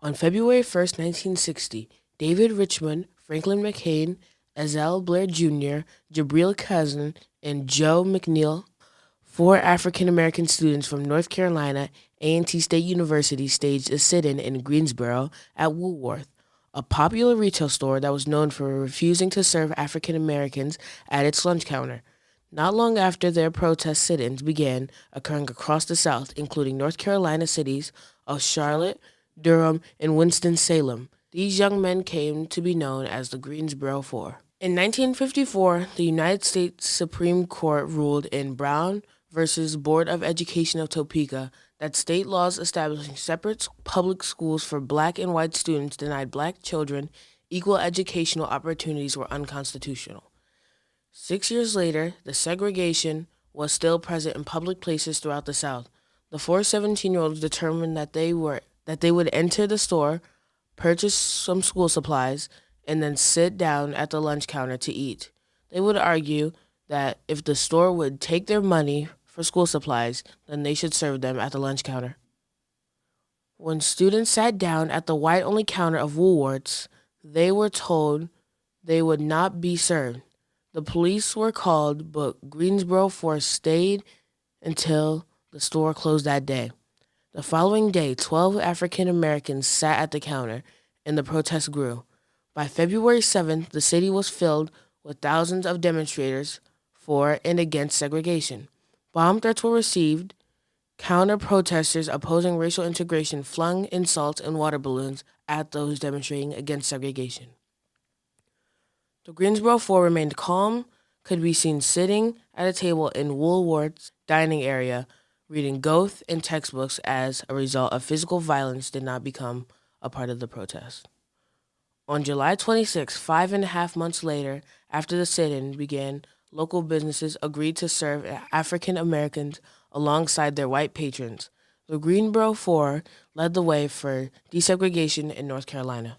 On February 1st, 1960, David Richmond, Franklin McCain, Ezell Blair Jr., Jabril Cousin, and Joe McNeil, four African-American students from North Carolina A&T State University, staged a sit-in in Greensboro at Woolworth, a popular retail store that was known for refusing to serve African Americans at its lunch counter. Not long after their protest sit-ins began occurring across the South, including North Carolina cities of Charlotte, Durham, and Winston-Salem, these young men came to be known as the Greensboro Four. In 1954, the United States Supreme Court ruled in Brown versus Board of Education of Topeka that state laws establishing separate public schools for black and white students denied black children equal educational opportunities were unconstitutional. 6 years later, the segregation was still present in public places throughout the South. The four 17-year-olds determined that they would enter the store, purchase some school supplies, and then sit down at the lunch counter to eat. They would argue that if the store would take their money for school supplies, then they should serve them at the lunch counter. When students sat down at the white-only counter of Woolworth's, they were told they would not be served. The police were called, but Greensboro Four stayed until the store closed that day. The following day, 12 African Americans sat at the counter, and the protest grew. By February 7th, the city was filled with thousands of demonstrators for and against segregation. Bomb threats were received. Counter-protesters opposing racial integration flung insults and water balloons at those demonstrating against segregation. The Greensboro Four remained calm, could be seen sitting at a table in Woolworth's dining area, reading Goethe and textbooks. As a result of physical violence did not become a part of the protest. On July 26, 5.5 months later, after the sit-in began, local businesses agreed to serve African Americans alongside their white patrons. The Greensboro Four led the way for desegregation in North Carolina.